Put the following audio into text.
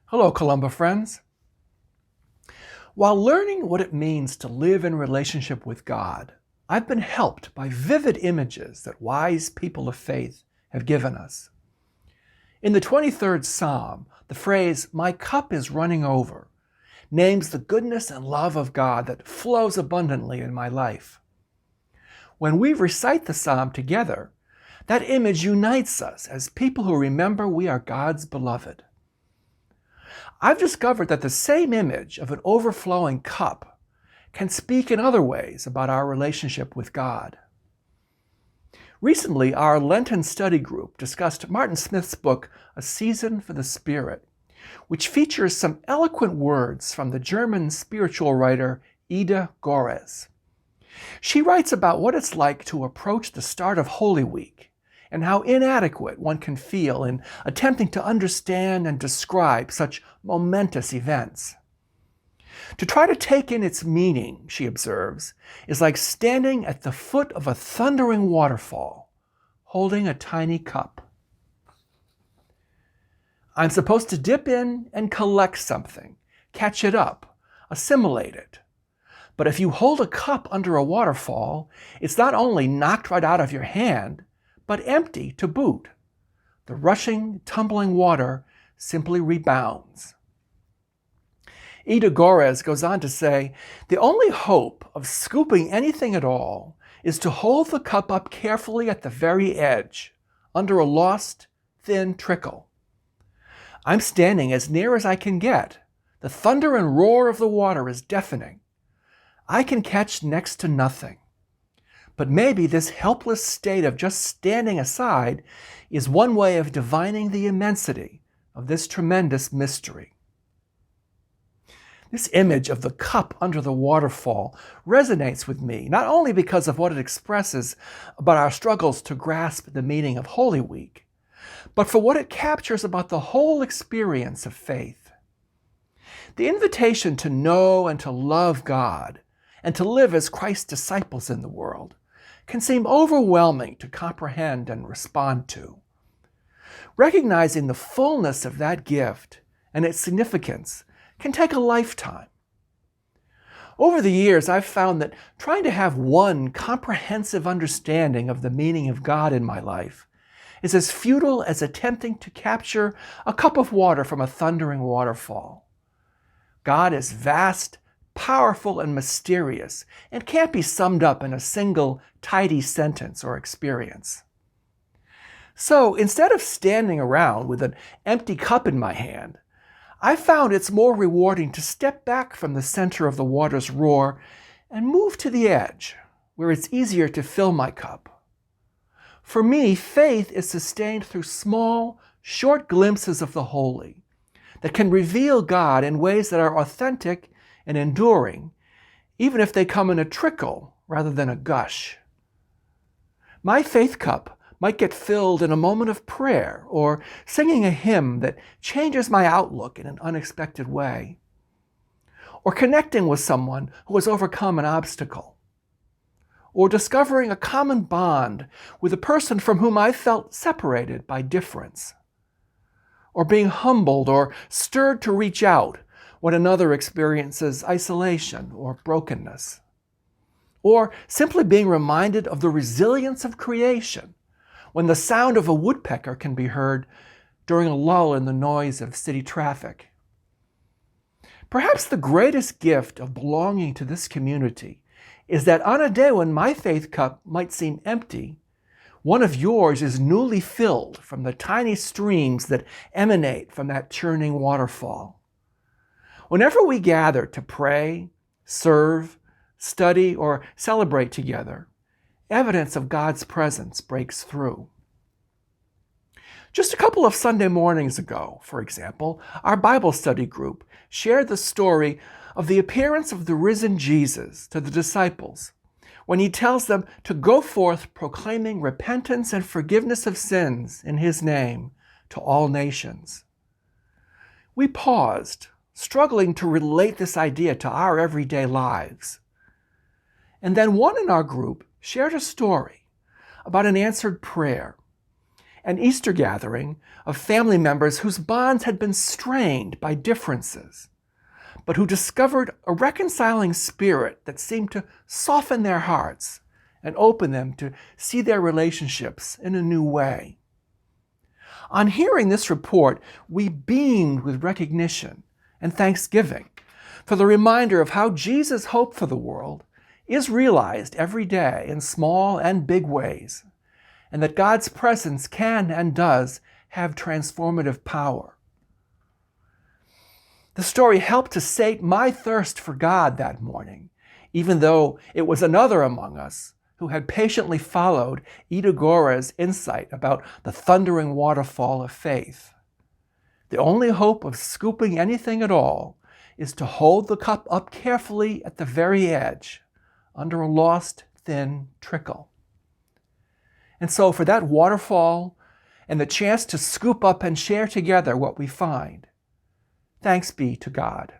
Hello, Columba friends. While learning what it means to live in relationship with God, I've been helped by vivid images that wise people of faith have given us. In the 23rd Psalm, the phrase, "My cup is running over," names the goodness and love of God that flows abundantly in my life. When we recite the psalm together, that image unites us as people who remember we are God's beloved. I've discovered that the same image of an overflowing cup can speak in other ways about our relationship with God. Recently, our Lenten study group discussed Martin Smith's book, A Season for the Spirit, which features some eloquent words from the German spiritual writer Ida Gorez. She writes about what it's like to approach the start of Holy Week and how inadequate one can feel in attempting to understand and describe such momentous events. To try to take in its meaning, she observes, is like standing at the foot of a thundering waterfall, holding a tiny cup. I'm supposed to dip in and collect something, catch it up, assimilate it. But if you hold a cup under a waterfall, it's not only knocked right out of your hand, but empty to boot. The rushing, tumbling water simply rebounds. Ida Gorez goes on to say, the only hope of scooping anything at all is to hold the cup up carefully at the very edge, under a lost, thin trickle. I'm standing as near as I can get. The thunder and roar of the water is deafening. I can catch next to nothing. But maybe this helpless state of just standing aside is one way of divining the immensity of this tremendous mystery. This image of the cup under the waterfall resonates with me, not only because of what it expresses about our struggles to grasp the meaning of Holy Week, but for what it captures about the whole experience of faith. The invitation to know and to love God and to live as Christ's disciples in the world can seem overwhelming to comprehend and respond to. Recognizing the fullness of that gift and its significance can take a lifetime. Over the years, I've found that trying to have one comprehensive understanding of the meaning of God in my life is as futile as attempting to capture a cup of water from a thundering waterfall. God is vast, powerful, and mysterious, and can't be summed up in a single, tidy sentence or experience. So instead of standing around with an empty cup in my hand, I found it's more rewarding to step back from the center of the water's roar and move to the edge, where it's easier to fill my cup. For me, faith is sustained through small, short glimpses of the holy that can reveal God in ways that are authentic and enduring, even if they come in a trickle rather than a gush. My faith cup might get filled in a moment of prayer or singing a hymn that changes my outlook in an unexpected way, or connecting with someone who has overcome an obstacle, or discovering a common bond with a person from whom I felt separated by difference, or being humbled or stirred to reach out when another experiences isolation or brokenness, or simply being reminded of the resilience of creation when the sound of a woodpecker can be heard during a lull in the noise of city traffic. Perhaps the greatest gift of belonging to this community is that on a day when my faith cup might seem empty, one of yours is newly filled from the tiny streams that emanate from that churning waterfall. Whenever we gather to pray, serve, study, or celebrate together, evidence of God's presence breaks through. Just a couple of Sunday mornings ago, for example, our Bible study group shared the story of the appearance of the risen Jesus to the disciples when he tells them to go forth proclaiming repentance and forgiveness of sins in his name to all nations. We paused, struggling to relate this idea to our everyday lives. And then one in our group shared a story about an answered prayer an Easter gathering of family members whose bonds had been strained by differences, but who discovered a reconciling spirit that seemed to soften their hearts and open them to see their relationships in a new way. On hearing this report, we beamed with recognition and thanksgiving for the reminder of how Jesus' hope for the world is realized every day in small and big ways, and that God's presence can and does have transformative power. The story helped to sate my thirst for God that morning, even though it was another among us who had patiently followed Ida Gora's insight about the thundering waterfall of faith. The only hope of scooping anything at all is to hold the cup up carefully at the very edge, under a lost, thin trickle. And so for that waterfall and the chance to scoop up and share together what we find, thanks be to God.